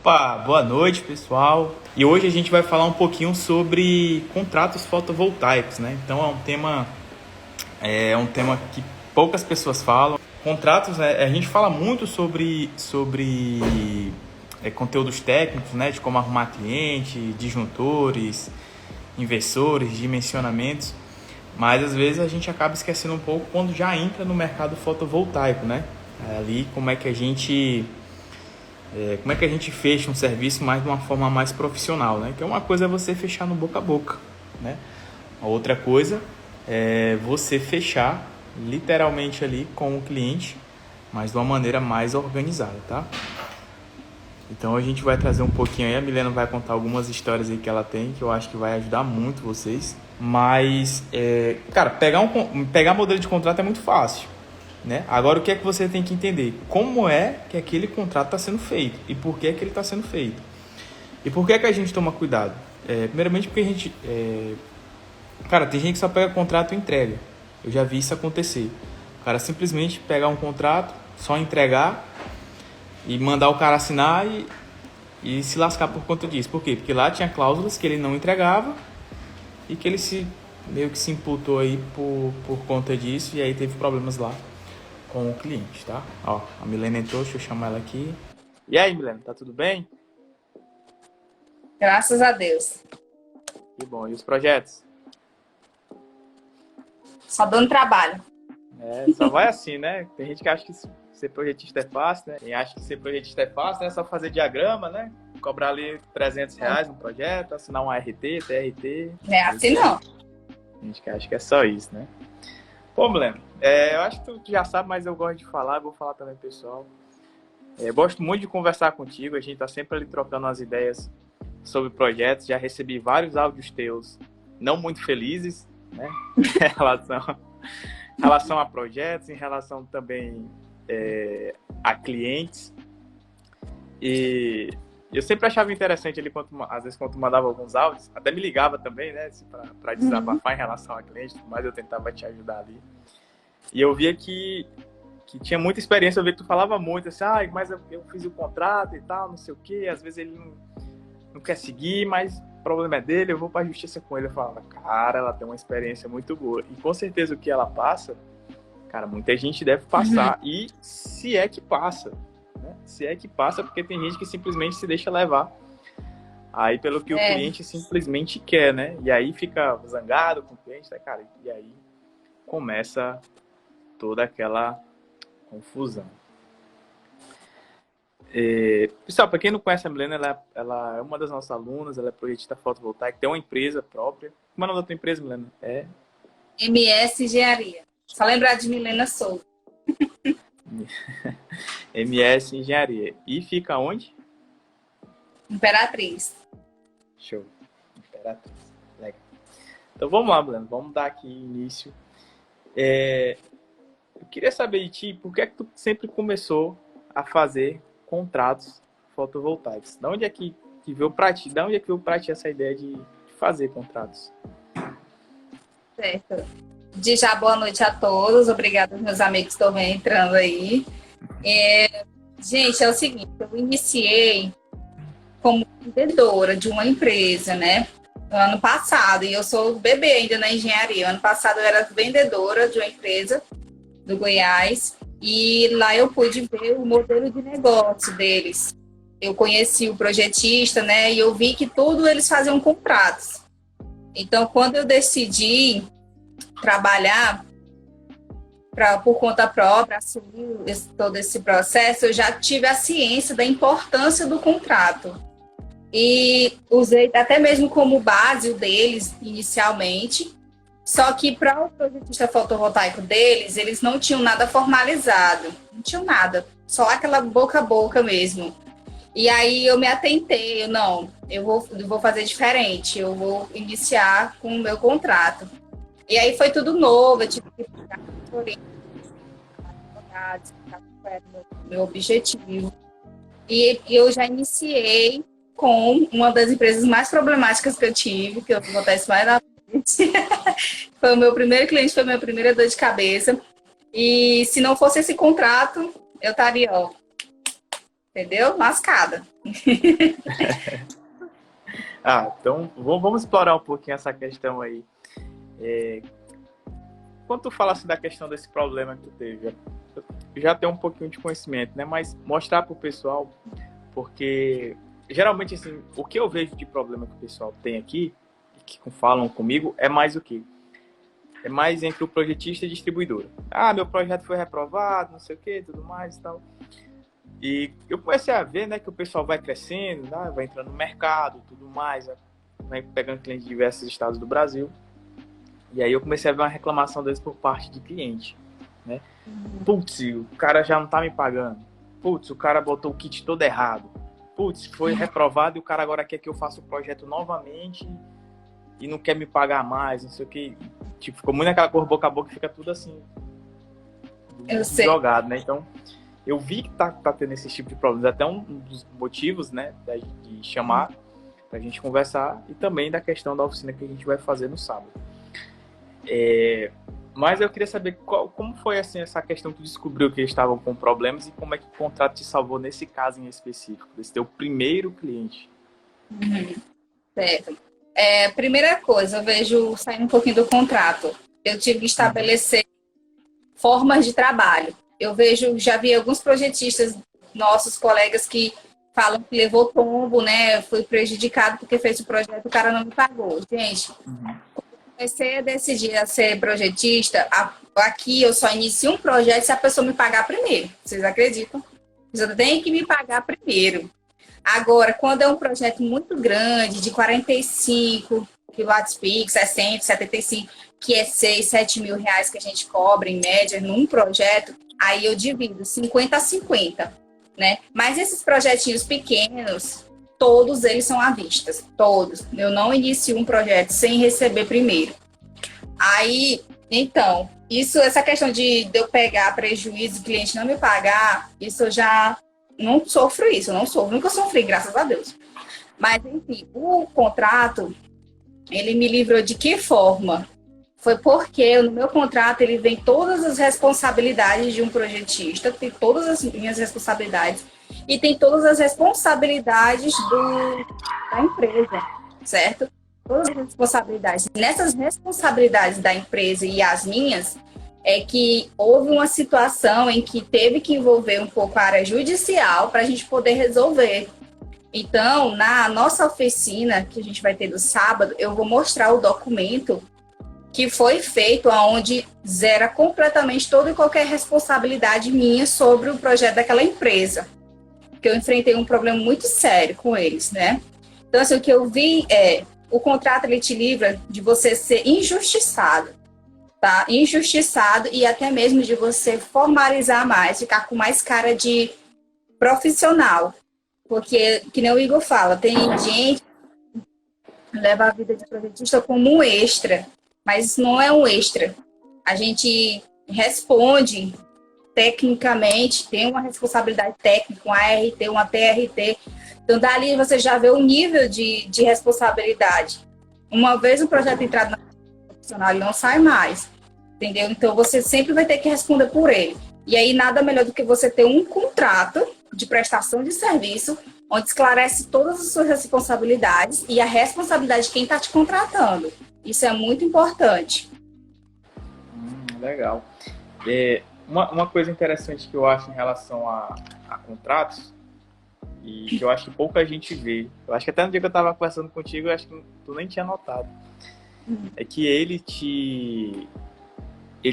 Opa, boa noite, pessoal. E hoje a gente vai falar um pouquinho sobre contratos fotovoltaicos, né? Então é um tema que poucas pessoas falam. Contratos, né? A gente fala muito sobre conteúdos técnicos, né? De como arrumar cliente, disjuntores, inversores, dimensionamentos. Mas às vezes a gente acaba esquecendo um pouco quando já entra no mercado fotovoltaico, né? Ali como é que a gente fecha um serviço mais de uma forma mais profissional, né? Que é uma coisa é você fechar no boca a boca, né? A outra coisa é você fechar literalmente ali com o cliente, mas de uma maneira mais organizada, tá? Então a gente vai trazer um pouquinho aí, a Milena vai contar algumas histórias aí que ela tem, que eu acho que vai ajudar muito vocês. Mas, cara, pegar modelo de contrato é muito fácil, né? Agora o que é que você tem que entender? Como é que aquele contrato está sendo feito e por que é que ele está sendo feito? E por que é que a gente toma cuidado? Primeiramente porque a gente... Cara, tem gente que só pega contrato e entrega. Eu já vi isso acontecer. O cara simplesmente pegar um contrato, só entregar e mandar o cara assinar e se lascar por conta disso. Por quê? Porque lá tinha cláusulas que ele não entregava e que ele meio que se imputou aí por conta disso e aí teve problemas lá com o cliente, tá? Ó, a Milena entrou, deixa eu chamar ela aqui. E aí, Milena, tá tudo bem? Graças a Deus. Que bom. E os projetos? Só dando trabalho. Só vai assim, né? Tem gente que acha que ser projetista é fácil, né? Quem acha que ser projetista é fácil, né? É só fazer diagrama, né? Cobrar ali R$ 300 no projeto, assinar um RT, TRT. Não é assim, não. Tem gente que acha que é só isso, né? Pô, Milena, eu acho que tu já sabe, mas eu gosto de falar, vou falar também, pessoal. Gosto muito de conversar contigo, a gente tá sempre ali trocando umas ideias sobre projetos, já recebi vários áudios teus não muito felizes, né? Em relação a projetos, em relação também a clientes. E eu sempre achava interessante ali, às vezes quando tu mandava alguns áudios, até me ligava também, né? Assim, para desabafar em relação a cliente, mas eu tentava te ajudar ali. E eu via que tinha muita experiência, eu via que tu falava muito, assim, mas eu fiz o contrato e tal, não sei o quê, às vezes ele não quer seguir, mas o problema é dele, eu vou pra justiça com ele. Eu falava, cara, ela tem uma experiência muito boa. E com certeza o que ela passa, cara, muita gente deve passar. E se é que passa, né? Se é que passa, porque tem gente que simplesmente se deixa levar aí pelo que o cliente simplesmente quer, né? E aí fica zangado com o cliente, né, cara? E aí começa toda aquela confusão. Pessoal, para quem não conhece a Milena, ela é uma das nossas alunas, ela é projetista fotovoltaica, tem uma empresa própria. Como é o nome da tua empresa, Milena? MS Engenharia. Só lembrar de Milena Souza. MS Engenharia. E fica onde? Imperatriz. Show. Imperatriz. Legal. Então vamos lá, Milena. Vamos dar aqui início. Eu queria saber de ti, por que é que tu sempre começou a fazer contratos fotovoltaicos? De onde é que veio pra ti? De onde é que veio pra ti essa ideia de fazer contratos? Certo. De já boa noite a todos. Obrigada aos meus amigos que estão entrando aí. Gente, é o seguinte, eu iniciei como vendedora de uma empresa, né? No ano passado, e eu sou bebê ainda na engenharia. Ano passado eu era vendedora de uma empresa do Goiás, e lá eu pude ver o modelo de negócio deles. Eu conheci o projetista, né? E eu vi que tudo eles faziam contratos. Então, quando eu decidi trabalhar por conta própria, assumir todo esse processo, eu já tive a ciência da importância do contrato. E usei até mesmo como base o deles inicialmente. Só que para o projetista fotovoltaico deles, eles não tinham nada formalizado. Não tinham nada. Só aquela boca a boca mesmo. E aí eu me atentei. Eu vou fazer diferente. Eu vou iniciar com o meu contrato. E aí foi tudo novo. Eu tive que ficar meu objetivo. E eu já iniciei com uma das empresas mais problemáticas que eu tive, que eu vou botar isso mais na frente. Foi o meu primeiro cliente, foi a minha primeira dor de cabeça. E se não fosse esse contrato, eu estaria, entendeu? Lascada. Então vamos explorar um pouquinho essa questão aí. Quando tu fala assim da questão desse problema que tu teve, eu já tenho um pouquinho de conhecimento, né? Mas mostrar pro pessoal, porque geralmente assim, o que eu vejo de problema que o pessoal tem aqui, que falam comigo, é mais o quê? É mais entre o projetista e a distribuidora. Meu projeto foi reprovado, não sei o que, tudo mais e tal. E eu comecei a ver, né, que o pessoal vai crescendo, né, vai entrando no mercado, tudo mais, vai pegando clientes de diversos estados do Brasil. E aí eu comecei a ver uma reclamação deles por parte de cliente, né? Putz, o cara já não tá me pagando. Putz, o cara botou o kit todo errado. Putz, foi reprovado e o cara agora quer que eu faça o projeto novamente e não quer me pagar mais, não sei o que. Tipo, ficou muito naquela cor boca a boca, fica tudo assim, Eu sei. jogado, né? Então, eu vi que tá tendo esse tipo de problemas. Até um dos motivos, né, de chamar pra gente conversar e também da questão da oficina que a gente vai fazer no sábado. Mas eu queria saber como foi assim, essa questão que tu descobriu que eles estavam com problemas e como é que o contrato te salvou nesse caso em específico, desse teu primeiro cliente. Certo. Primeira coisa, eu vejo, saindo um pouquinho do contrato, eu tive que estabelecer formas de trabalho. Eu vejo, já vi alguns projetistas, nossos colegas, que falam que levou tombo, né? Foi prejudicado porque fez o projeto, o cara não me pagou. Gente, comecei a decidir a ser projetista, aqui eu só inicio um projeto se a pessoa me pagar primeiro. Vocês acreditam? Você tem que me pagar primeiro. Agora, quando é um projeto muito grande, de 45 kWp, 60, 75, que é 6, 7 mil reais que a gente cobra em média num projeto, aí eu divido 50 a 50, né? Mas esses projetinhos pequenos, todos eles são à vista, todos. Eu não inicio um projeto sem receber primeiro. Aí, então, essa questão de eu pegar prejuízo e o cliente não me pagar, isso eu já não sofro isso, nunca sofri, graças a Deus. Mas, enfim, o contrato, ele me livrou de que forma? Foi porque no meu contrato ele vem todas as responsabilidades de um projetista, tem todas as minhas responsabilidades e tem todas as responsabilidades da empresa, certo? Todas as responsabilidades. Nessas responsabilidades da empresa e as minhas, é que houve uma situação em que teve que envolver um pouco a área judicial para a gente poder resolver. Então, na nossa oficina, que a gente vai ter no sábado, eu vou mostrar o documento que foi feito onde zera completamente toda e qualquer responsabilidade minha sobre o projeto daquela empresa. Porque eu enfrentei um problema muito sério com eles, né? Então, assim, o que eu vi o contrato ele te livra de você ser injustiçado. Tá? Injustiçado e até mesmo de você formalizar mais, ficar com mais cara de profissional. Porque, que nem o Igor fala, tem gente que leva a vida de projetista como um extra, mas isso não é um extra. A gente responde tecnicamente, tem uma responsabilidade técnica, um ART, uma TRT. Então, dali você já vê o nível de responsabilidade. Uma vez o projeto entrado na profissional, ele não sai mais. Entendeu? Então, você sempre vai ter que responder por ele. E aí, nada melhor do que você ter um contrato de prestação de serviço, onde esclarece todas as suas responsabilidades e a responsabilidade de quem está te contratando. Isso é muito importante. Legal. Uma coisa interessante que eu acho em relação a contratos, e que eu acho que pouca gente vê, eu acho que até no dia que eu estava conversando contigo, eu acho que tu nem tinha notado, é que ele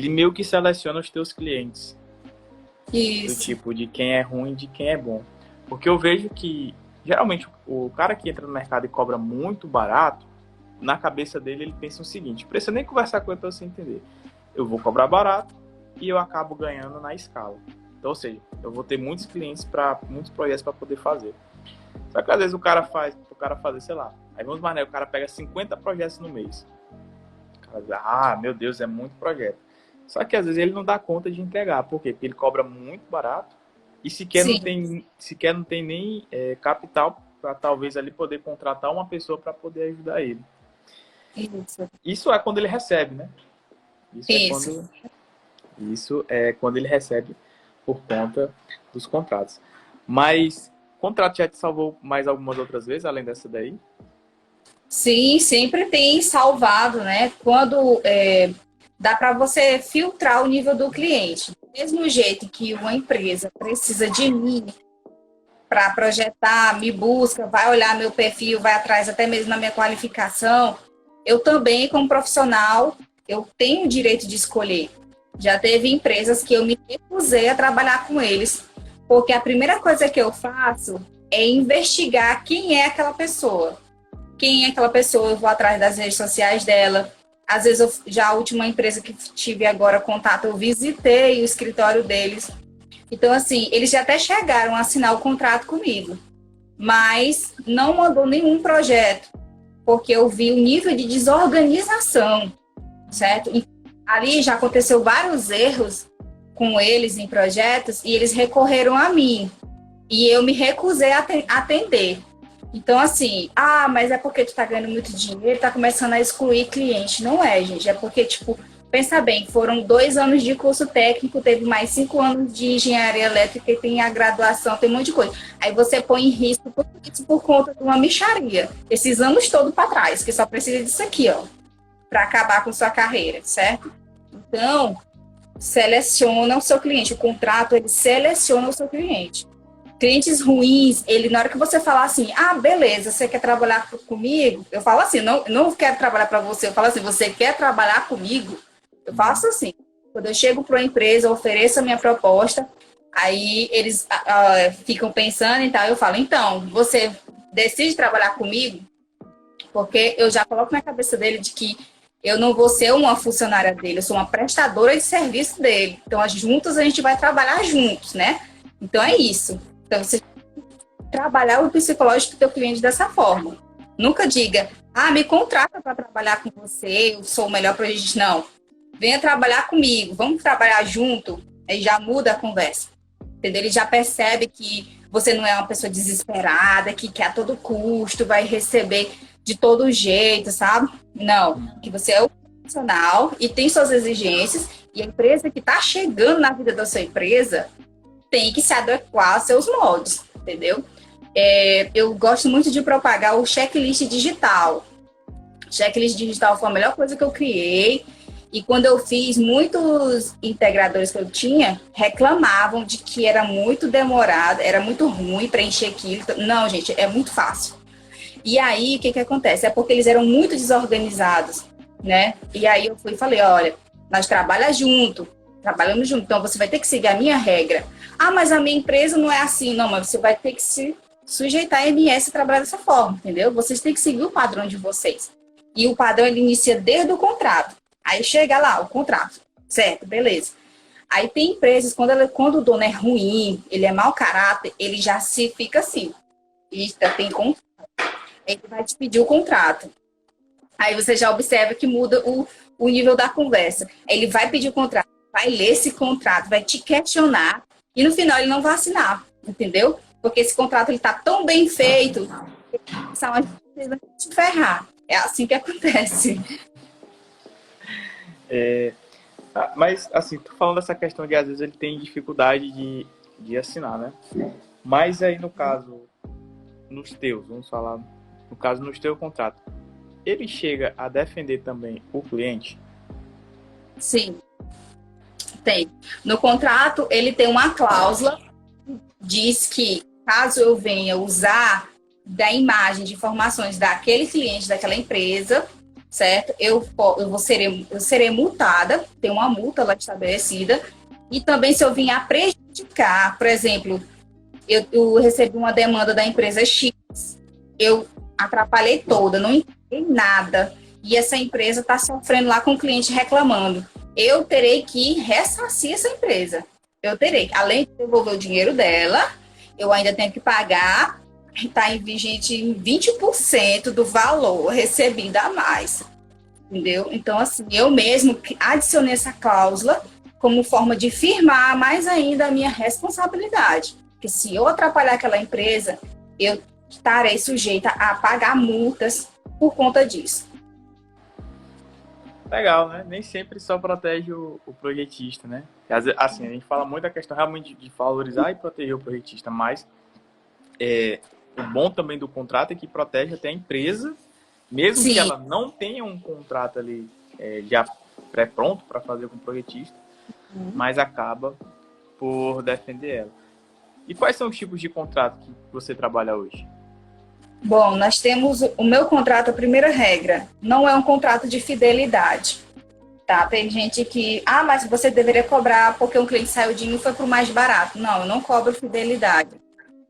meio que seleciona os teus clientes. Isso. Do tipo, de quem é ruim e de quem é bom. Porque eu vejo que, geralmente, o cara que entra no mercado e cobra muito barato, na cabeça dele ele pensa o seguinte: precisa nem conversar com ele para você entender. Eu vou cobrar barato e eu acabo ganhando na escala. Então, ou seja, eu vou ter muitos clientes para muitos projetos para poder fazer. Só que às vezes o cara fazer, sei lá, aí vamos mais, né? O cara pega 50 projetos no mês. O cara diz, meu Deus, é muito projeto. Só que às vezes ele não dá conta de entregar. Por quê? Porque ele cobra muito barato e sequer não tem nem capital para talvez ali poder contratar uma pessoa para poder ajudar ele. Isso é quando ele recebe, né? Isso é quando ele recebe por conta dos contratos. Mas contrato já te salvou mais algumas outras vezes, além dessa daí? Sim, sempre tem salvado, né? Quando dá para você filtrar o nível do cliente. Do mesmo jeito que uma empresa precisa de mim para projetar, me busca, vai olhar meu perfil, vai atrás até mesmo na minha qualificação, eu também, como profissional, eu tenho o direito de escolher. Já teve empresas que eu me recusei a trabalhar com eles, porque a primeira coisa que eu faço é investigar quem é aquela pessoa. Quem é aquela pessoa, eu vou atrás das redes sociais dela. Às vezes, já a última empresa que tive agora contato, eu visitei o escritório deles. Então, assim, eles já até chegaram a assinar o contrato comigo, mas não mandou nenhum projeto, porque eu vi o nível de desorganização, certo? E ali já aconteceu vários erros com eles em projetos e eles recorreram a mim. E eu me recusei a atender. Então, assim, mas é porque tu tá ganhando muito dinheiro, tá começando a excluir cliente. Não é, gente. É porque, tipo, pensa bem, foram 2 anos de curso técnico, teve mais 5 anos de engenharia elétrica e tem a graduação, tem um monte de coisa. Aí você põe em risco tudo isso por conta de uma mixaria. Esses anos todos para trás, que só precisa disso aqui, ó, para acabar com sua carreira, certo? Então, seleciona o seu cliente. O contrato, ele seleciona o seu cliente. Clientes ruins, ele, na hora que você falar assim, beleza, você quer trabalhar comigo? Eu falo assim, não quero trabalhar para você. Eu falo assim, você quer trabalhar comigo? Eu faço assim. Quando eu chego para uma empresa, eu ofereço a minha proposta, aí eles ficam pensando e tal. Eu falo, então, você decide trabalhar comigo? Porque eu já coloco na cabeça dele de que eu não vou ser uma funcionária dele, eu sou uma prestadora de serviço dele. Então, juntos a gente vai trabalhar juntos, né? Então, é isso. Então, você trabalhar o psicológico do teu cliente dessa forma. Nunca diga, me contrata para trabalhar com você, eu sou o melhor para a gente. Não. Venha trabalhar comigo, vamos trabalhar junto. Aí já muda a conversa. Entendeu? Ele já percebe que você não é uma pessoa desesperada, que quer a todo custo, vai receber de todo jeito, sabe? Não. Que você é o profissional e tem suas exigências, e a empresa que está chegando na vida da sua empresa tem que se adequar aos seus moldes, entendeu? Eu gosto muito de propagar o checklist digital. Checklist digital foi a melhor coisa que eu criei. E quando eu fiz, muitos integradores que eu tinha reclamavam de que era muito demorado, era muito ruim preencher aquilo. Não, gente, é muito fácil. E aí, o que acontece? É porque eles eram muito desorganizados, né? E aí eu fui e falei, olha, nós trabalhamos junto, então você vai ter que seguir a minha regra. Mas a minha empresa não é assim. Não, mas você vai ter que se sujeitar a MS e trabalhar dessa forma, entendeu? Vocês têm que seguir o padrão de vocês. E o padrão, ele inicia desde o contrato. Aí chega lá, o contrato. Certo, beleza. Aí tem empresas, quando o dono é ruim, ele é mau caráter, ele já se fica assim. Eita, tem contrato. Ele vai te pedir o contrato. Aí você já observa que muda o nível da conversa. Ele vai pedir o contrato, vai ler esse contrato, vai te questionar, e no final ele não vai assinar, entendeu? Porque esse contrato ele tá tão bem feito, ele vai te ferrar. É assim que acontece. Mas, assim, tu falando dessa questão de às vezes ele tem dificuldade de assinar, né? Mas aí no caso, nos teus, vamos falar, no caso nos teus contratos, ele chega a defender também o cliente? Sim, tem. No contrato, ele tem uma cláusula que diz que caso eu venha usar da imagem de informações daquele cliente, daquela empresa, certo? Eu serei multada, tem uma multa lá estabelecida, e também se eu vier a prejudicar, por exemplo, eu recebi uma demanda da empresa X, eu atrapalhei toda, não entendi nada, e essa empresa está sofrendo lá com o cliente reclamando. Eu terei que ressarcir essa empresa. Eu terei, além de devolver o dinheiro dela, eu ainda tenho que pagar, está vigente em 20% do valor recebido a mais. Entendeu? Então, assim, eu mesmo adicionei essa cláusula como forma de firmar mais ainda a minha responsabilidade. Porque se eu atrapalhar aquela empresa, eu estarei sujeita a pagar multas por conta disso. Legal, né? Nem sempre só protege o projetista, né? Assim, a gente fala muito da questão realmente de valorizar e proteger o projetista, mas o bom também do contrato é que protege até a empresa, mesmo Sim. que ela não tenha um contrato ali já pré-pronto para fazer com o projetista, mas acaba por defender ela. E quais são os tipos de contrato que você trabalha hoje? Bom, nós temos o meu contrato, a primeira regra, não é um contrato de fidelidade. Tá? Tem gente que, mas você deveria cobrar porque um cliente saiu de mim e foi para o mais barato. Não, eu não cobro fidelidade.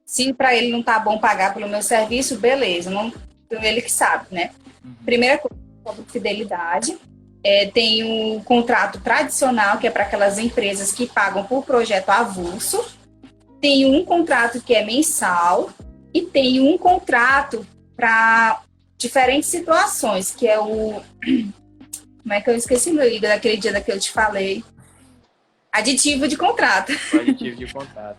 Se para ele não tá bom pagar pelo meu serviço, beleza, não, ele que sabe, né? Primeira coisa, eu cobro fidelidade. Tem um contrato tradicional, que é para aquelas empresas que pagam por projeto avulso. Tem um contrato que é mensal e tem um contrato para diferentes situações, que é o... Como é que eu esqueci meu Igor daquele dia que eu te falei? Aditivo de contrato. O aditivo de contrato.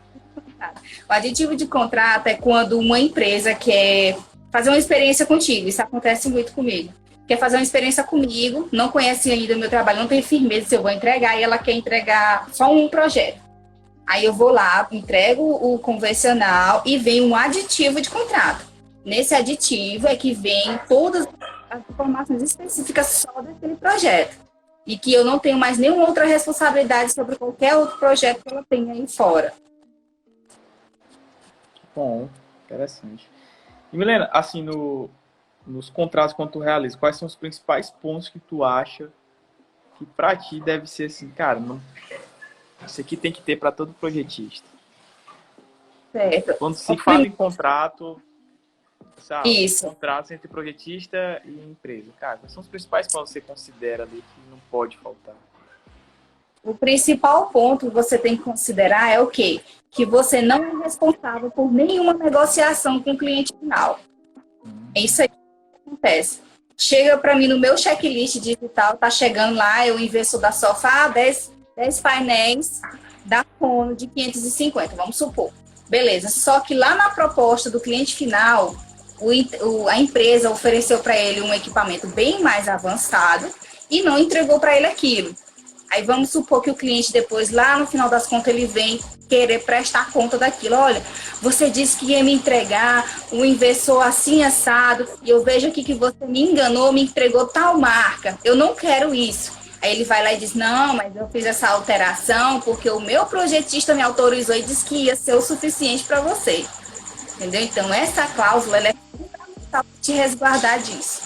O aditivo de contrato é quando uma empresa quer fazer uma experiência contigo. Isso acontece muito comigo. Quer fazer uma experiência comigo, não conhece ainda o meu trabalho, não tem firmeza se eu vou entregar, e ela quer entregar só um projeto. Aí eu vou lá, entrego o convencional e vem um aditivo de contrato. Nesse aditivo é que vem todas as informações específicas só daquele projeto. E que eu não tenho mais nenhuma outra responsabilidade sobre qualquer outro projeto que ela tenha aí fora. Bom, interessante. E Milena, assim, nos contratos quando tu realiza, quais são os principais pontos que tu acha que pra ti deve ser assim, cara, não, isso aqui tem que ter para todo projetista? Certo. Quando se fala em contrato, sabe, Isso. contratos entre projetista e empresa, cara, quais são os principais pontos que você considera ali que não pode faltar? O principal ponto que você tem que considerar é o quê? Que você não é responsável por nenhuma negociação com o cliente final. É isso aí que acontece. Chega para mim no meu checklist digital, tá chegando lá, eu investo da Sofá 10 painéis da Fono de 550, vamos supor. Beleza, só que lá na proposta do cliente final, a empresa ofereceu para ele um equipamento bem mais avançado e não entregou para ele aquilo. Aí vamos supor que o cliente depois, lá no final das contas, ele vem querer prestar conta daquilo. Olha, você disse que ia me entregar um inversor assim assado, e eu vejo aqui que você me enganou, me entregou tal marca. Eu não quero isso. Aí ele vai lá e diz, não, mas eu fiz essa alteração porque o meu projetista me autorizou e disse que ia ser o suficiente para você. Entendeu? Então, essa cláusula ela é fundamental para te resguardar disso.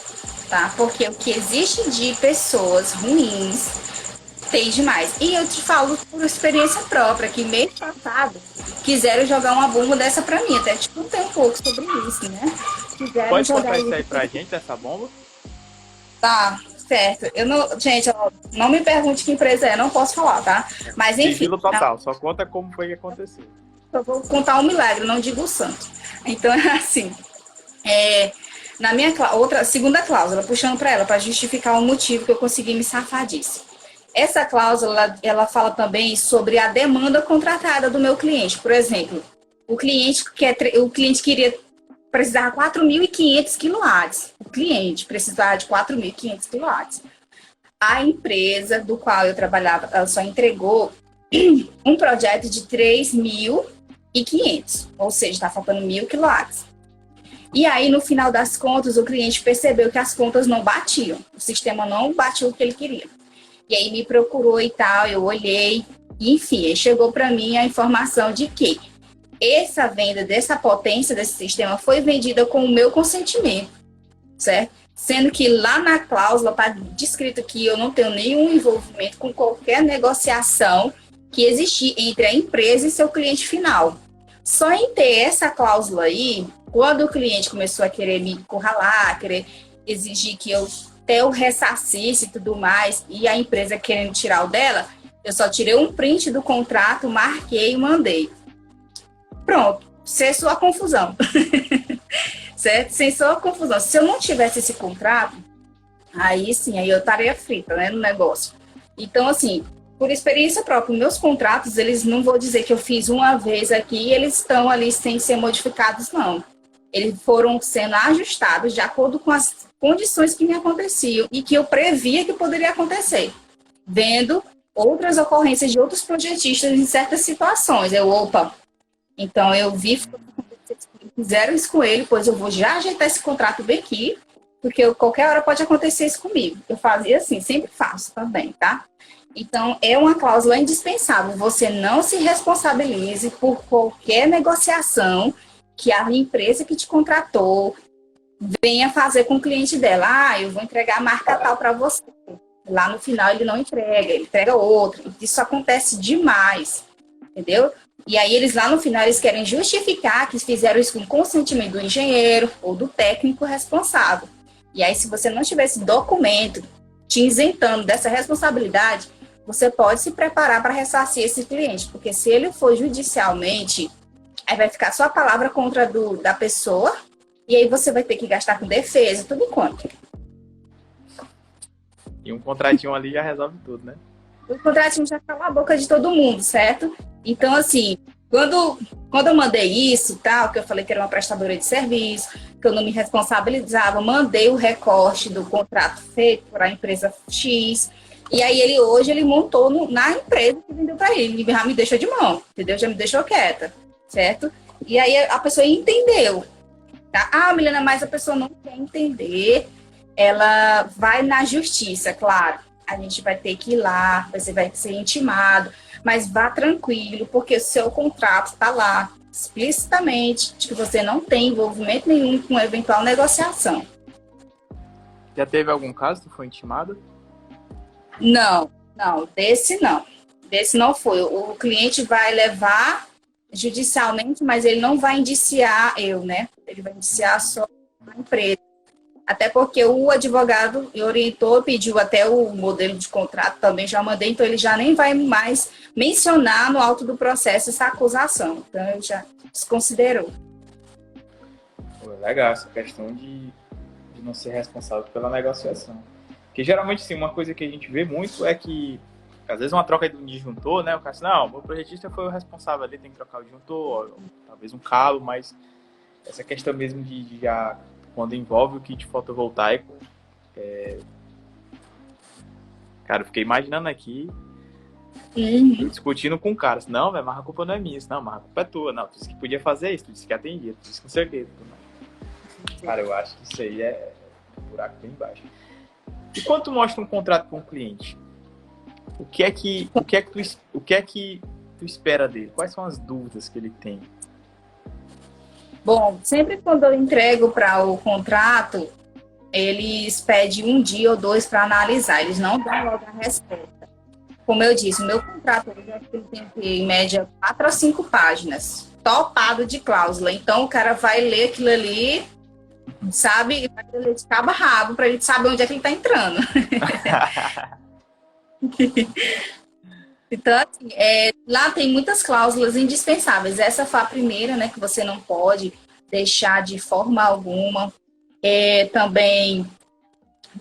Tá? Porque o que existe de pessoas ruins tem demais. E eu te falo por experiência própria, que mês passado quiseram jogar uma bomba dessa pra mim. Até te contei um pouco sobre isso, né? Quiseram Pode jogar contar isso aí pra gente, essa bomba? Tá, certo. Eu não, gente, ó, não me pergunte que empresa é, não posso falar, tá? Mas enfim. Sigilo total, só conta como foi que aconteceu. Eu vou contar um milagre, não digo o santo. Então é assim. Na minha segunda cláusula, puxando para ela, para justificar o motivo que eu consegui me safar disso. Essa cláusula, ela fala também sobre a demanda contratada do meu cliente. Por exemplo, o cliente precisava de 4.500 quilowatts. O cliente precisava de 4.500 quilowatts. A empresa do qual eu trabalhava, ela só entregou um projeto de 3.500. Ou seja, está faltando 1.000 quilowatts. E aí, no final das contas, o cliente percebeu que as contas não batiam. O sistema não batia o que ele queria. E aí me procurou e tal, eu olhei, e enfim, aí chegou para mim a informação de que essa venda dessa potência desse sistema foi vendida com o meu consentimento, certo? Sendo que lá na cláusula está descrito que eu não tenho nenhum envolvimento com qualquer negociação que existir entre a empresa e seu cliente final. Só em ter essa cláusula aí, quando o cliente começou a querer me encurralar, querer exigir que eu até o ressarcisse e tudo mais, e a empresa querendo tirar o dela, eu só tirei um print do contrato, marquei e mandei. Pronto, cessou a confusão. Certo? Cessou a confusão. Se eu não tivesse esse contrato, aí sim, aí eu estaria frita, né, no negócio. Então, assim, por experiência própria, meus contratos, eles não vou dizer que eu fiz uma vez aqui e eles estão ali sem ser modificados, não. Eles foram sendo ajustados de acordo com as condições que me aconteciam e que eu previa que poderia acontecer. Vendo outras ocorrências de outros projetistas em certas situações. Então eu vi fizeram isso com ele, pois eu vou já ajeitar esse contrato bem aqui, porque qualquer hora pode acontecer isso comigo. Eu fazia assim, sempre faço também, tá? Então, é uma cláusula indispensável. Você não se responsabilize por qualquer negociação que a empresa que te contratou venha fazer com o cliente dela. Ah, eu vou entregar a marca tal para você. Lá no final ele não entrega, ele entrega outra. Isso acontece demais, entendeu? E aí eles lá no final eles querem justificar que fizeram isso com consentimento do engenheiro ou do técnico responsável. E aí se você não tiver esse documento te isentando dessa responsabilidade, você pode se preparar para ressarcir esse cliente, porque se ele for judicialmente, aí vai ficar só a palavra contra da pessoa, e aí você vai ter que gastar com defesa, tudo quanto. E um contratinho ali já resolve tudo, né? O contratinho já cala a boca de todo mundo, certo? Então, assim, quando eu mandei isso, tal, que eu falei que era uma prestadora de serviço, que eu não me responsabilizava, mandei o recorte do contrato feito para a empresa X, e aí hoje ele montou na empresa que vendeu para ele já me deixou de mão, entendeu? Já me deixou quieta, certo? E aí a pessoa entendeu, tá? Ah, Milena, mas a pessoa não quer entender, ela vai na justiça, claro. A gente vai ter que ir lá, você vai ser intimado, mas vá tranquilo, porque o seu contrato está lá explicitamente de que você não tem envolvimento nenhum com eventual negociação. Já teve algum caso que foi intimado? Não, desse não. Desse não foi. O cliente vai levar judicialmente, mas ele não vai indiciar eu, né? Ele vai indiciar só a empresa. Até porque o advogado orientou, pediu até o modelo de contrato, também já mandei, então ele já nem vai mais mencionar no auto do processo essa acusação. Então ele já desconsiderou. Legal, essa questão de não ser responsável pela negociação. Porque geralmente, sim, uma coisa que a gente vê muito é que, às vezes, uma troca de disjuntor, né? O cara diz, não, o meu projetista foi o responsável ali, tem que trocar o disjuntor, talvez um cabo, mas essa questão mesmo de já, quando envolve o kit fotovoltaico, cara, eu fiquei imaginando aqui, eu discutindo com o cara, assim, não, velho, mas a culpa não é minha, não, mas a culpa é tua, não, tu disse que podia fazer isso, tu disse que atendia, tu disse que não sei o quê. Cara, eu acho que isso aí é um buraco bem baixo. E quando tu mostra um contrato para um cliente, o que é que tu espera dele? Quais são as dúvidas que ele tem? Bom, sempre quando eu entrego para o contrato, eles pedem um dia ou dois para analisar, eles não dão logo a resposta. Como eu disse, o meu contrato ele tem em média 4 a 5 páginas, topado de cláusula. Então o cara vai ler aquilo ali, sabe, e vai ler de cabo a rabo para ele saber onde é que ele está entrando. Então, assim, lá tem muitas cláusulas indispensáveis. Essa foi a primeira, né, que você não pode deixar de forma alguma. Também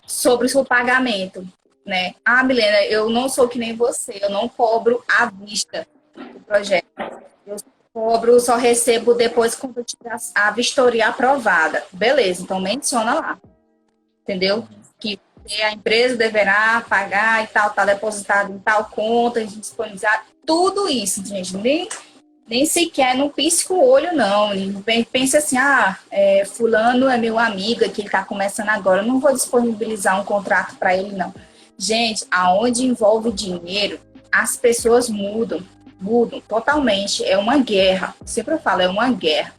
sobre o seu pagamento, né? Ah, Milena, eu não sou que nem você, eu não cobro à vista do projeto. Eu cobro, só recebo depois quando eu tiver a vistoria aprovada. Beleza, então menciona lá, entendeu? Que a empresa deverá pagar e tal, tá depositado em tal conta, disponibilizar, tudo isso, gente, nem sequer não pisca o olho, não. Pensa assim, fulano é meu amigo, que ele tá começando agora, eu não vou disponibilizar um contrato para ele, não. Gente, aonde envolve dinheiro, as pessoas mudam totalmente, é uma guerra, sempre eu falo, é uma guerra.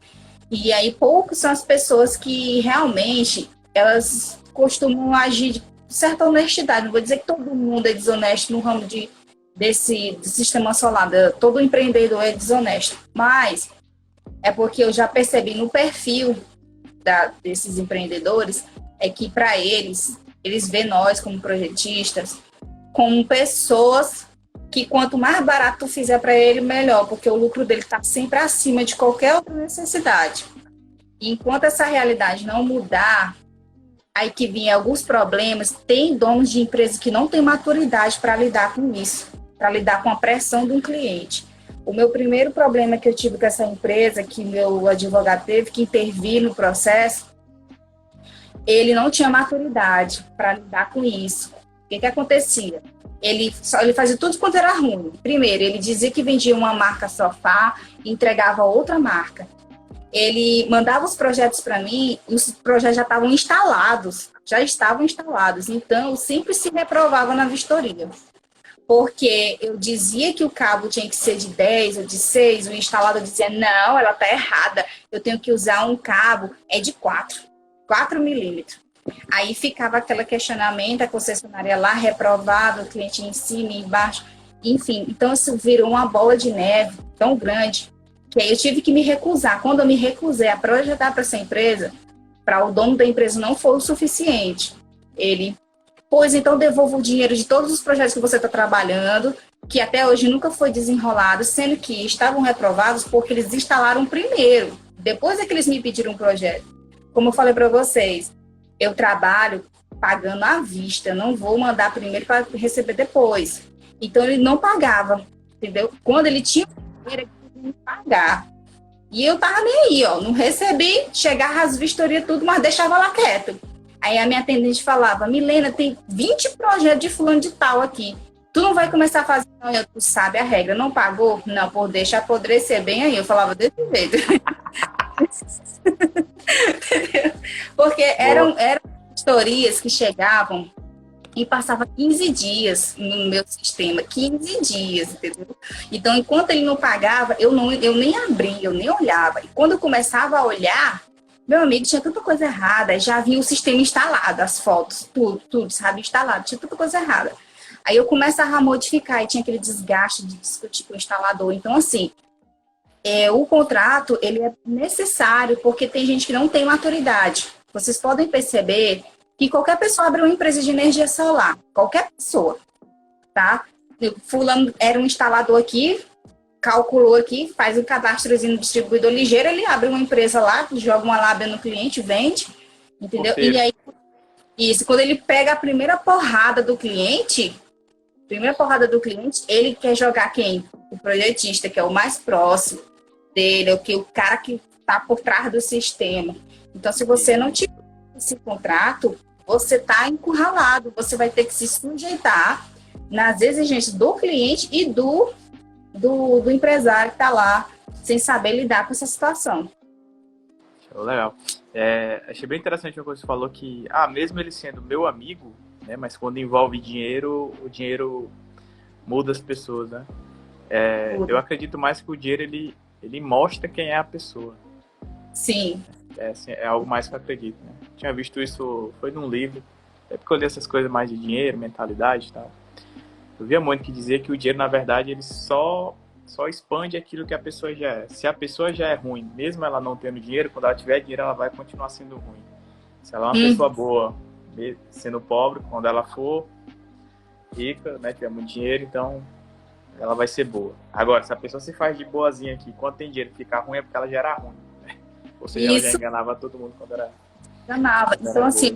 E aí poucas são as pessoas que realmente, elas costumam agir de certa honestidade. Não vou dizer que todo mundo é desonesto no ramo desse sistema solar, todo empreendedor é desonesto, mas é porque eu já percebi no perfil desses empreendedores, é que para eles veem nós como projetistas, como pessoas que quanto mais barato tu fizer para ele, melhor, porque o lucro dele está sempre acima de qualquer outra necessidade. E enquanto essa realidade não mudar, aí que vem alguns problemas, tem donos de empresas que não têm maturidade para lidar com isso, para lidar com a pressão de um cliente. O meu primeiro problema que eu tive com essa empresa, que meu advogado teve que intervir no processo, ele não tinha maturidade para lidar com isso. O que acontecia? Ele fazia tudo quanto era ruim. Primeiro, ele dizia que vendia uma marca sofá e entregava outra marca. ele mandava os projetos para mim, os projetos já estavam instalados, então eu sempre se reprovava na vistoria. Porque eu dizia que o cabo tinha que ser de 10 ou de 6, o instalador dizia, não, ela está errada, eu tenho que usar um cabo, de 4 milímetros. Aí ficava aquele questionamento, a concessionária lá reprovava, o cliente em cima e embaixo, enfim. Então isso virou uma bola de neve tão grande, que aí eu tive que me recusar. Quando eu me recusei a projetar para essa empresa, para o dono da empresa não foi o suficiente. Ele, pois então devolva o dinheiro de todos os projetos que você está trabalhando, que até hoje nunca foi desenrolado, sendo que estavam reprovados porque eles instalaram primeiro. Depois é que eles me pediram um projeto. Como eu falei para vocês, eu trabalho pagando à vista, não vou mandar primeiro para receber depois. Então ele não pagava, entendeu? Quando ele tinha dinheiro, ele tinha que pagar. E eu tava nem aí, ó, não recebi, chegava as vistorias tudo, mas deixava lá quieto. Aí a minha atendente falava, Milena, tem 20 projetos de fulano de tal aqui. Tu não vai começar a fazer, não, tu sabe a regra, não pagou? Não, por deixa apodrecer bem aí. Eu falava desse jeito. Porque eram vistorias que chegavam e passava 15 dias no meu sistema, 15 dias, entendeu? Então, enquanto ele não pagava, eu nem abria, eu nem olhava. E quando eu começava a olhar, meu amigo, tinha tanta coisa errada, já havia o sistema instalado, as fotos, tudo, sabe, instalado, tinha tanta coisa errada. Aí eu começava a modificar e tinha aquele desgaste de discutir com o instalador. Então, assim, o contrato, ele é necessário porque tem gente que não tem maturidade. Vocês podem perceber que qualquer pessoa abre uma empresa de energia solar, qualquer pessoa, tá? Fulano era um instalador aqui, calculou aqui, faz um cadastrozinho no distribuidor ligeiro, ele abre uma empresa lá, joga uma lábia no cliente, vende, entendeu? E aí, isso, quando ele pega a primeira porrada do cliente, ele quer jogar quem? O projetista, que é o mais próximo dele, o cara que está por trás do sistema. Então, se você não tiver esse contrato, você está encurralado, você vai ter que se sujeitar nas exigências do cliente e do empresário que está lá, sem saber lidar com essa situação. Legal. Achei bem interessante uma coisa que você falou, que mesmo ele sendo meu amigo, né, mas quando envolve dinheiro, o dinheiro muda as pessoas, né? Eu acredito mais que o dinheiro, ele mostra quem é a pessoa. Sim. Assim, é algo mais que eu acredito, né? Tinha visto isso, foi num livro, porque eu li essas coisas mais de dinheiro, mentalidade e tal. Eu via muito que dizia que o dinheiro, na verdade, ele só expande aquilo que a pessoa já é. Se a pessoa já é ruim, mesmo ela não tendo dinheiro, quando ela tiver dinheiro, ela vai continuar sendo ruim. Se ela é uma pessoa boa, sendo pobre, quando ela for rica, né, tiver muito dinheiro, então ela vai ser boa. Agora, se a pessoa se faz de boazinha aqui, quando tem dinheiro, ficar ruim, é porque ela já era ruim. Ou seja, ela já enganava todo mundo quando era... Enganava. Então, assim,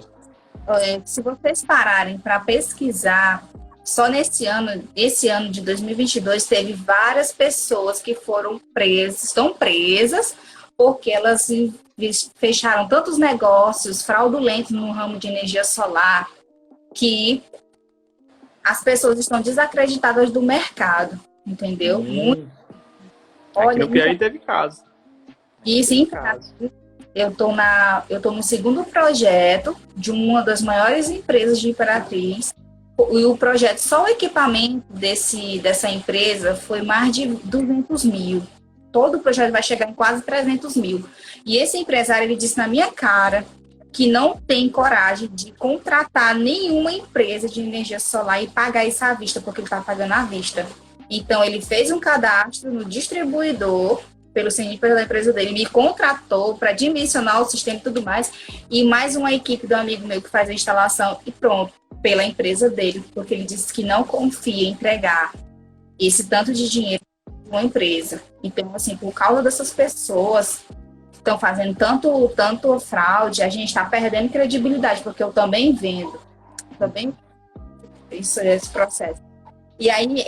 se vocês pararem para pesquisar, só esse ano de 2022, teve várias pessoas que estão presas, porque elas fecharam tantos negócios fraudulentos no ramo de energia solar, que as pessoas estão desacreditadas do mercado, entendeu? Aqui no Piauí teve caso. E sim, eu tô no segundo projeto de uma das maiores empresas de Imperatriz. E o projeto, só o equipamento dessa empresa foi mais de 200 mil. Todo o projeto vai chegar em quase 300 mil. E esse empresário, ele disse na minha cara que não tem coragem de contratar nenhuma empresa de energia solar e pagar isso à vista, porque ele está pagando à vista. Então, ele fez um cadastro no distribuidor, pelo CNPJ da empresa dele, me contratou para dimensionar o sistema e tudo mais, e mais uma equipe do amigo meu que faz a instalação, e pronto, pela empresa dele, porque ele disse que não confia em entregar esse tanto de dinheiro para uma empresa. Então, assim, por causa dessas pessoas que estão fazendo tanto fraude, a gente está perdendo credibilidade, porque eu também vendo esse processo. E aí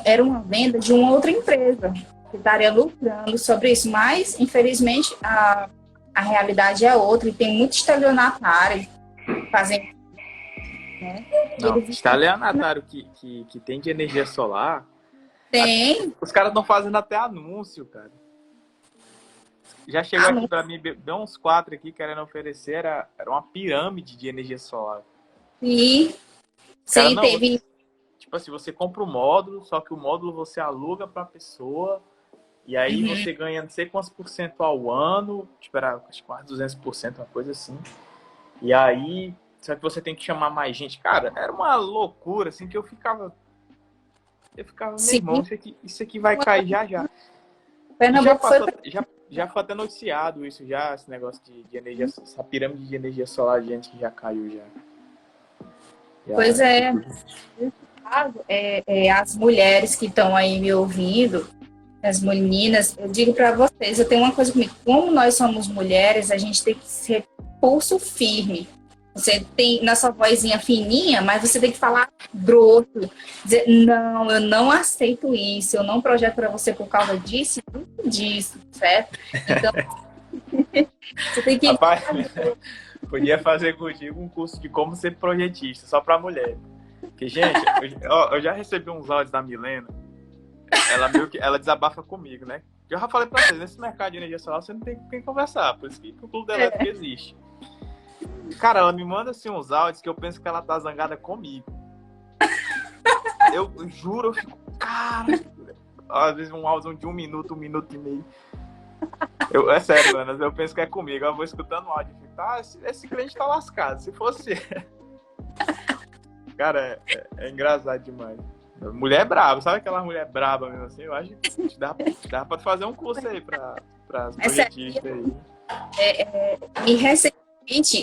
era uma venda de uma outra empresa que estaria lucrando sobre isso, mas infelizmente a realidade é outra e tem muito estelionatário fazendo. Né? Não, estelionatário que tem de energia solar. Tem. Os caras estão fazendo até anúncio, cara. Já chegou aqui para mim, deu uns 4 aqui querendo oferecer, era uma pirâmide de energia solar. E Cara, sim, não, teve. tipo assim, você compra o módulo, só que o módulo você aluga para a pessoa, e aí Uhum. você ganha não sei quantos por cento ao ano, tipo, era acho que quase 200%, uma coisa assim. E aí, só que você tem que chamar mais gente. Cara, era uma loucura, assim, que eu ficava, meu Sim, irmão, isso aqui vai cair já já. E já Pernambuco foi. passou, já foi até noticiado isso já, esse negócio de energia, essa pirâmide de energia solar, gente, que já caiu já. Pois Já, é. Nesse caso, as mulheres que estão aí me ouvindo, as meninas, eu digo para vocês, eu tenho uma coisa comigo, como nós somos mulheres, a gente tem que ser pulso firme. Você tem na sua vozinha fininha, mas você tem que falar grosso, dizer, não, eu não aceito isso, eu não projeto para você por causa disso e disso, certo? Então, você tem que. rapaz, podia fazer contigo um curso de como ser projetista, só pra mulher. Porque, gente, eu já recebi uns áudios da Milena, ela desabafa comigo, né? Eu já falei pra vocês, nesse mercado de energia solar você não tem com quem conversar, por isso que o Clube da Elétrica existe. Cara, ela me manda assim uns áudios que eu penso que ela tá zangada comigo. Eu juro, eu fico, cara, às vezes um áudio de 1 minuto, 1 minuto e meio. É sério, mano, eu penso que é comigo. Eu vou escutando o áudio e fico, esse cliente tá lascado. Se fosse. Cara, é engraçado demais. Mulher braba, sabe aquela mulher braba mesmo assim? Eu acho que dá pra fazer um curso aí pra as projetistas aí. E recentemente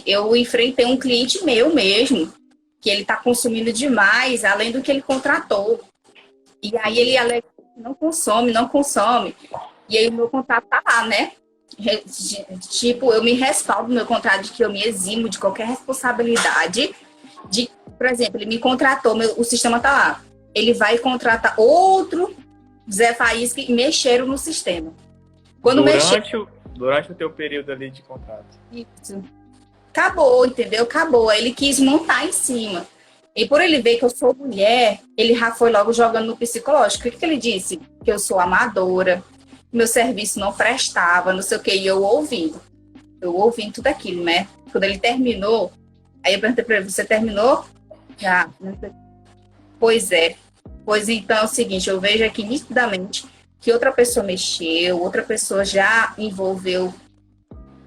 eu enfrentei um cliente meu mesmo, que ele está consumindo demais, além do que ele contratou. E aí ele alega que não consome, não consome. E aí o meu contrato tá lá, né? Tipo, eu me respaldo no meu contrato de que eu me eximo de qualquer responsabilidade. Por exemplo, ele me contratou, o sistema tá lá. Ele vai contratar outro Zé Faísca e mexeram no sistema. Quando Durante o teu período ali de contrato. Isso. Acabou, entendeu? Acabou. Aí ele quis montar em cima. E por ele ver que eu sou mulher, ele já foi logo jogando no psicológico. O que ele disse? Que eu sou amadora, meu serviço não prestava, não sei o que. E eu ouvindo tudo aquilo, né? Quando ele terminou, aí eu perguntei pra ele, você terminou? Já. Pois é. Pois então é o seguinte, eu vejo aqui nitidamente que outra pessoa mexeu, outra pessoa já envolveu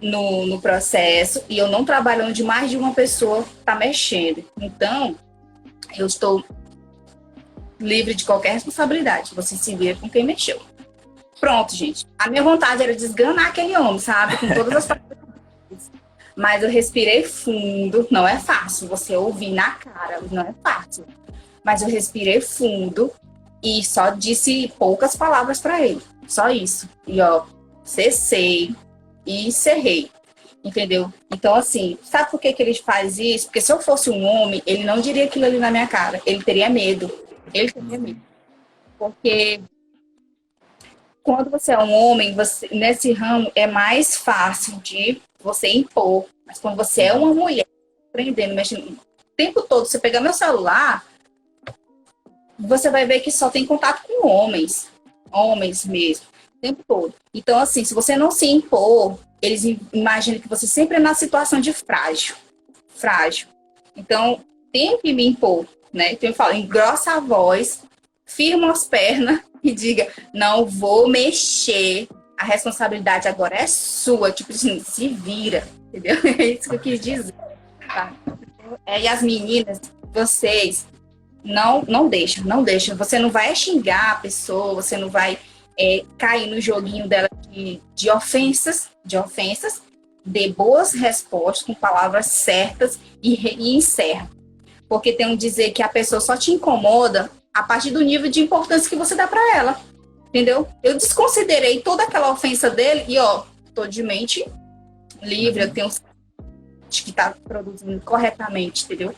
no processo e eu não trabalho onde mais de uma pessoa está mexendo. Então, eu estou livre de qualquer responsabilidade. Você se vira com quem mexeu. Pronto, gente. A minha vontade era desganar aquele homem, sabe? Com todas as faculdades. Mas eu respirei fundo. Não é fácil você ouvir na cara. Não é fácil. Mas eu respirei fundo e só disse poucas palavras para ele. Só isso. E ó, cessei e encerrei. Entendeu? Então, assim, sabe por que ele faz isso? Porque se eu fosse um homem, ele não diria aquilo ali na minha cara. Ele teria medo. Ele teria medo. Porque quando você é um homem, nesse ramo é mais fácil de você impor. Mas quando você é uma mulher, aprendendo, mexendo o tempo todo, você pegar meu celular, você vai ver que só tem contato com homens. Homens mesmo. O tempo todo. Então, assim, se você não se impor, eles imaginam que você sempre é na situação de frágil. Frágil. Então, tem que me impor, né? Então, eu falo, engrossa a voz, firma as pernas e diga, não vou mexer, a responsabilidade agora é sua. Tipo assim, se vira, entendeu? É isso que eu quis dizer. Tá? E as meninas, vocês, não deixam, não deixam. Você não vai xingar a pessoa, você não vai cair no joguinho dela de ofensas, dê boas respostas com palavras certas e encerra. Porque tem um dizer que a pessoa só te incomoda a partir do nível de importância que você dá para ela. Entendeu? Eu desconsiderei toda aquela ofensa dele e, ó, tô de mente livre, eu tenho que está produzindo corretamente, entendeu?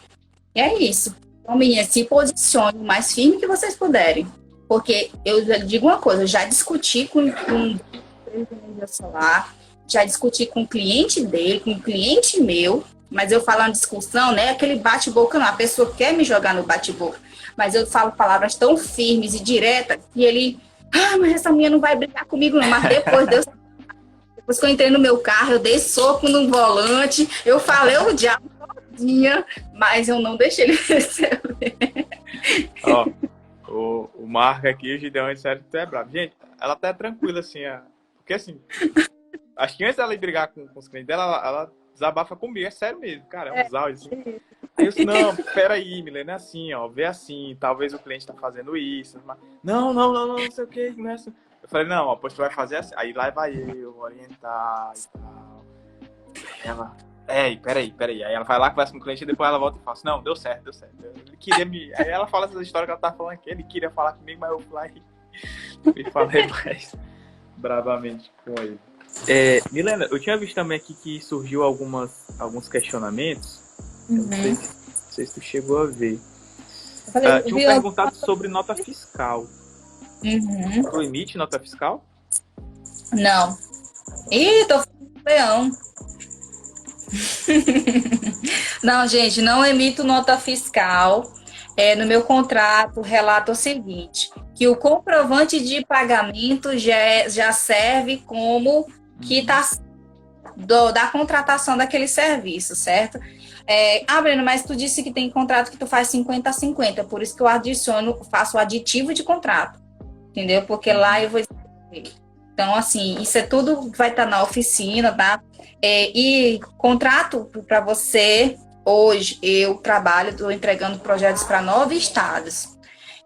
E é isso. Então, meninas, se posicione o mais firme que vocês puderem. Porque eu já digo uma coisa, eu já discuti com energia solar, já discuti com o cliente dele, com o cliente meu, mas eu falo uma discussão, né? Aquele bate-boca não, a pessoa quer me jogar no bate-boca, mas eu falo palavras tão firmes e diretas que ele, mas essa minha não vai brigar comigo não, mas depois Deus Depois que eu entrei no meu carro, eu dei soco no volante, eu falei o diabo todinha, mas eu não deixei ele receber. Ó, o Marco aqui, o Gideon, disseram que tu é bravo. Gente, ela tá tranquila, assim, porque assim, acho que antes dela ir brigar com os clientes dela, ela desabafa comigo, é sério mesmo, cara, é uns áudios assim. Aí eu disse, não, peraí, Milena, é assim, ó, vê assim, talvez o cliente tá fazendo isso, mas... não sei o que, começa. Eu falei, não, ó, pois tu vai fazer assim, aí lá vai eu orientar e tal. Aí ela, peraí, aí ela vai lá, conversa com o cliente e depois ela volta e fala assim, não, deu certo. Ele queria me... Aí ela fala essa história que ela tá falando aqui, ele queria falar comigo, mas eu fui lá e falei mais bravamente com ele. Milena, eu tinha visto também aqui que surgiu alguns questionamentos. Eu não sei se tu chegou a ver. Tinham perguntado sobre nota fiscal. Tu emite nota fiscal? Não. Ih, tô falando leão. Não, gente, não emito nota fiscal. No meu contrato, relata o seguinte, que o comprovante de pagamento já serve como que está da contratação daquele serviço, certo? Breno, mas tu disse que tem contrato que tu faz 50-50, por isso que eu faço o aditivo de contrato, entendeu? Porque lá eu vou escrever. Então, assim, isso é tudo que vai estar na oficina, tá? E contrato para você, hoje eu trabalho, estou entregando projetos para 9 estados.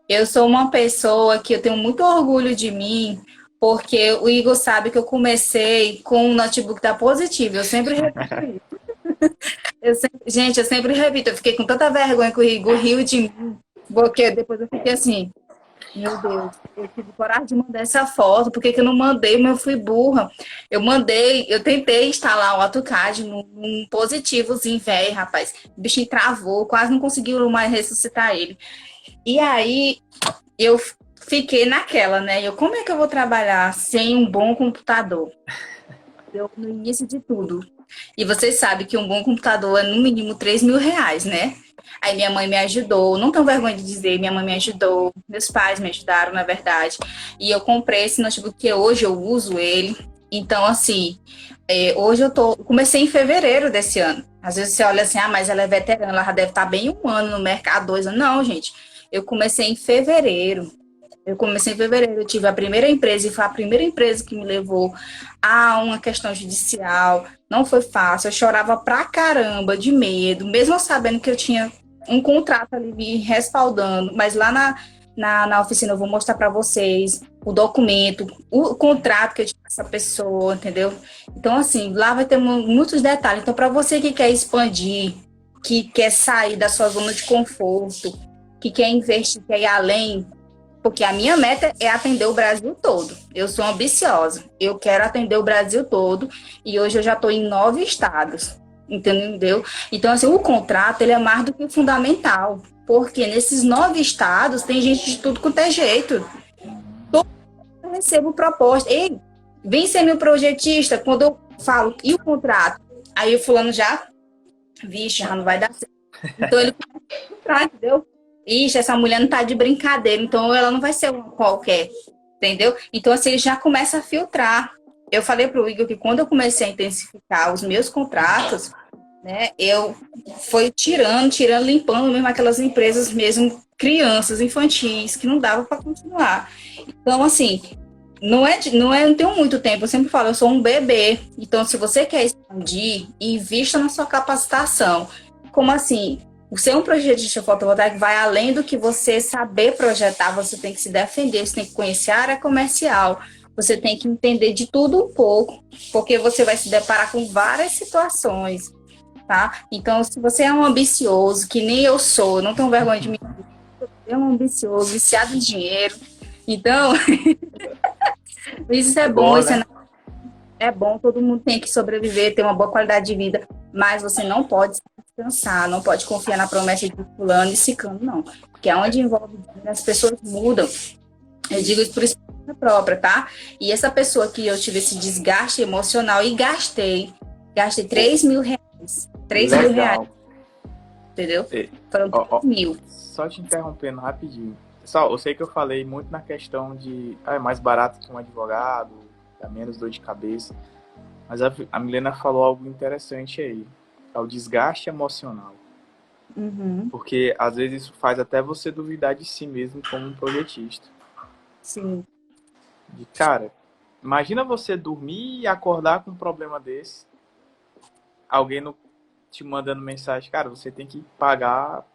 Eu sou uma pessoa que eu tenho muito orgulho de mim, porque o Igor sabe que eu comecei com um notebook da Positivo. Eu sempre repito isso. Gente, eu sempre repito. Eu fiquei com tanta vergonha que o Igor riu de mim, porque depois eu fiquei assim, meu Deus, eu tive coragem de mandar essa foto, por que eu não mandei? Mas eu fui burra. Eu tentei instalar o AutoCAD num positivozinho, velho, rapaz. O bichinho travou, quase não conseguiu mais ressuscitar ele. E aí, eu fiquei naquela, né? Como é que eu vou trabalhar sem um bom computador? No início de tudo. E vocês sabem que um bom computador é no mínimo 3 mil reais, né? Aí minha mãe me ajudou, não tenho vergonha de dizer, minha mãe me ajudou, meus pais me ajudaram, na verdade. E eu comprei esse notebook, que hoje eu uso ele. Então, assim, hoje comecei em fevereiro desse ano. Às vezes você olha assim, mas ela é veterana, ela já deve estar bem 1 ano no mercado, 2 anos. Não, gente, eu comecei em fevereiro. Eu tive a primeira empresa e foi a primeira empresa que me levou a uma questão judicial. Não foi fácil, eu chorava pra caramba de medo, mesmo sabendo que eu tinha um contrato ali me respaldando, mas lá na oficina eu vou mostrar para vocês o documento, o contrato que eu tinha com essa pessoa, entendeu? Então, assim, lá vai ter muitos detalhes. Então, para você que quer expandir, que quer sair da sua zona de conforto, que quer investir, quer ir além, porque a minha meta é atender o Brasil todo. Eu sou ambiciosa. Eu quero atender o Brasil todo. E hoje eu já estou em 9 estados. Entendeu? Então, assim, o contrato ele é mais do que fundamental. Porque nesses 9 estados tem gente de tudo quanto é jeito. Todo mundo eu recebo proposta. Ei, vem ser meu projetista. Quando eu falo, e o contrato? Aí o fulano vixe, já não vai dar certo. Então ele começa a comprar, entendeu? Ixi, essa mulher não tá de brincadeira, então ela não vai ser uma qualquer, entendeu? Então, assim, ele já começa a filtrar. Eu falei pro Igor que quando eu comecei a intensificar os meus contratos, né, eu fui tirando, limpando mesmo aquelas empresas mesmo, crianças, infantis, que não dava para continuar. Então, assim, não tenho muito tempo, eu sempre falo, eu sou um bebê. Então, se você quer expandir, invista na sua capacitação. Como assim? Ser um projetista fotovoltaico vai além do que você saber projetar, você tem que se defender, você tem que conhecer a área comercial, você tem que entender de tudo um pouco, porque você vai se deparar com várias situações, tá? Então, se você é um ambicioso, que nem eu sou, não tenho vergonha de mim, eu sou um ambicioso, viciado em dinheiro, então, isso é bom, isso né? é bom, todo mundo tem que sobreviver, ter uma boa qualidade de vida, mas você não pode descansar, não pode confiar na promessa de fulano e ciclano, não. Porque aonde envolve dinheiro, as pessoas mudam. Eu digo isso por experiência própria, tá? E essa pessoa que eu tive esse desgaste emocional e gastei 3 mil reais. 3 mil reais. Entendeu? Foram 3 mil. Só te interrompendo rapidinho. Pessoal, eu sei que eu falei muito na questão de é mais barato que um advogado, dá menos dor de cabeça. Mas a Milena falou algo interessante aí. É o desgaste emocional. Uhum. Porque às vezes isso faz até você duvidar de si mesmo como um projetista. Sim. De cara, imagina você dormir e acordar com um problema desse. Alguém te mandando mensagem, cara, você tem que pagar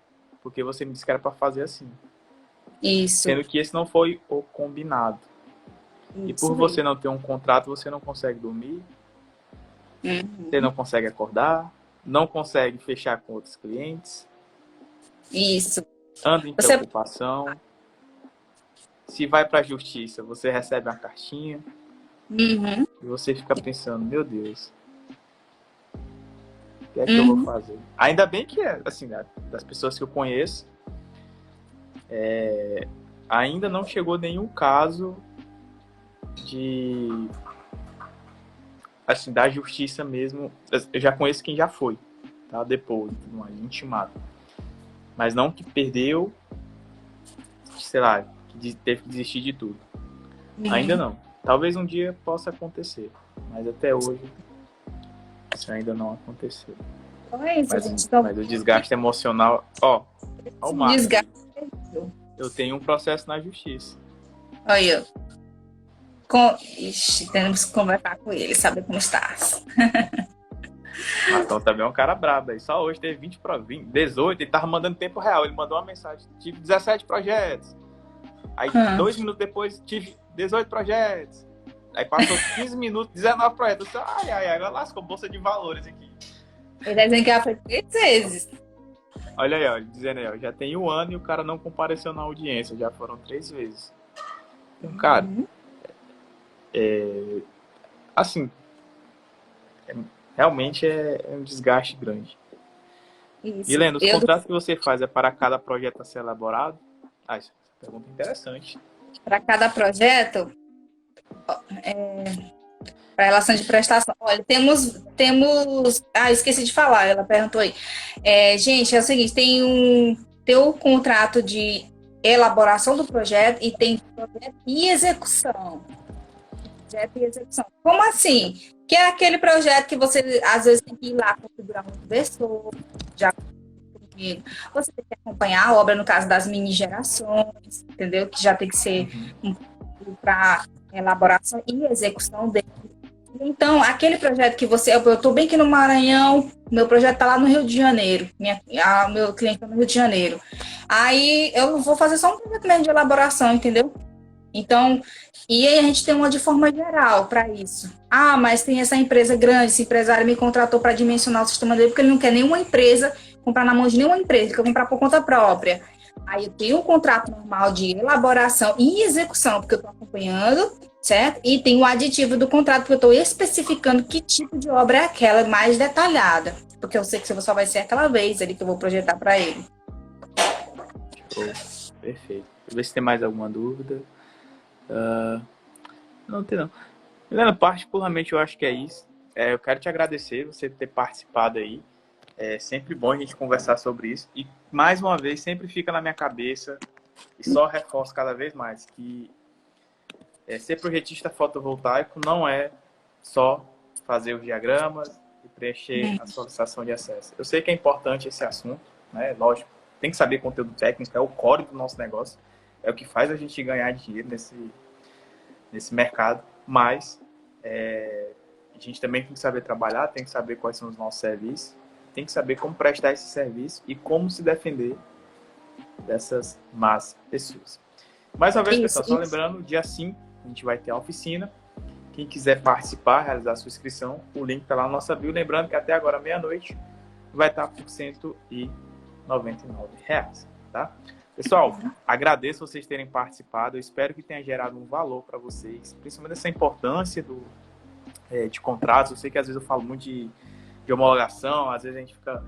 porque você me disse que era para fazer assim. Isso. Sendo que esse não foi o combinado. E Isso por mesmo. você não ter um contrato, você não consegue dormir, você Uhum. não consegue acordar, não consegue fechar com outros clientes, Isso. anda em Você. preocupação. Se vai para a justiça, você recebe uma cartinha Uhum. e você fica pensando, meu Deus, o que é que eu vou Uhum. fazer? Ainda bem que, assim, das pessoas que eu conheço, ainda não chegou nenhum caso de, assim, da justiça mesmo. Eu já conheço quem já foi, tá? Depois, intimado. Mas não que perdeu, sei lá, que teve que desistir de tudo. Ainda Uhum. não. Talvez um dia possa acontecer, mas até hoje isso ainda não aconteceu. Então é isso, Mas, gente. Então, mas o desgaste emocional, ó o um Marcos desgaste. aí. Eu tenho um processo na justiça. Olha, Ixi, temos que conversar com ele, saber como está. Marcão também é um cara brabo aí. Só hoje teve 18, ele tava mandando tempo real. Ele mandou uma mensagem: tive 17 projetos. Aí, 2 minutos depois, tive 18 projetos. Aí passou 15 minutos, 19 projetos. Eu disse, ai, agora lascou bolsa de valores aqui. Ele tá dizendo que ela foi 3 vezes. Olha aí, ó, dizendo aí, ó, já tem 1 ano e o cara não compareceu na audiência. Já foram 3 vezes. Então, cara, assim, realmente é um desgaste grande. Isso. Milena, os contratos que você faz é para cada projeto a ser elaborado? Ah, essa pergunta é interessante. Para cada projeto, para relação de prestação. Olha, temos. Ah, esqueci de falar, ela perguntou aí. Gente, é o seguinte: tem o contrato de elaboração do projeto e tem projeto e execução. Projeto e execução. Como assim? Que é aquele projeto que você às vezes tem que ir lá configurar um inversor, já comigo. Você tem que acompanhar a obra no caso das mini gerações, entendeu? Que já tem que ser para elaboração e execução dele. Então, aquele projeto que você. Eu estou bem aqui no Maranhão, meu projeto está lá no Rio de Janeiro. Meu cliente está no Rio de Janeiro. Aí eu vou fazer só um projeto mesmo de elaboração, entendeu? Então, e aí a gente tem uma de forma geral para isso. Ah, mas tem essa empresa grande, esse empresário me contratou para dimensionar o sistema dele, porque ele não quer nenhuma empresa, comprar na mão de nenhuma empresa, ele quer comprar por conta própria. Aí eu tenho um contrato normal de elaboração e execução, porque eu estou acompanhando, certo? E tem o aditivo do contrato, porque eu estou especificando que tipo de obra é aquela, mais detalhada. Porque eu sei que só vai ser aquela vez ali que eu vou projetar para ele. Show. Perfeito. Deixa eu ver se tem mais alguma dúvida. Não tem não. Milena, particularmente eu acho que é isso. Eu quero te agradecer você ter participado aí. É sempre bom a gente conversar sobre isso. E, mais uma vez, sempre fica na minha cabeça e só reforço cada vez mais que ser projetista fotovoltaico não é só fazer os diagramas e preencher a solicitação de acesso. Eu sei que é importante esse assunto, né? Lógico, tem que saber conteúdo técnico, é o core do nosso negócio, é o que faz a gente ganhar dinheiro nesse mercado, mas a gente também tem que saber trabalhar, tem que saber quais são os nossos serviços, tem que saber como prestar esse serviço e como se defender dessas más pessoas. Mais uma vez, pessoal, só lembrando, dia 5 a gente vai ter a oficina. Quem quiser participar, realizar a sua inscrição, o link está lá na nossa bio. Lembrando que até agora, meia-noite, vai estar por R$ 199, tá? Pessoal, agradeço vocês terem participado. Eu espero que tenha gerado um valor para vocês, principalmente essa importância de contratos. Eu sei que às vezes eu falo muito de homologação, às vezes a gente fica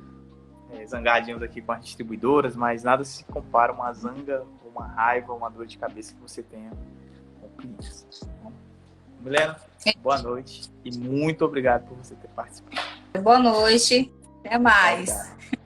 zangadinhos aqui com as distribuidoras, mas nada se compara a uma zanga, uma raiva, uma dor de cabeça que você tenha com clientes. Então, Milena, boa noite e muito obrigado por você ter participado. Boa noite, até mais. Obrigado.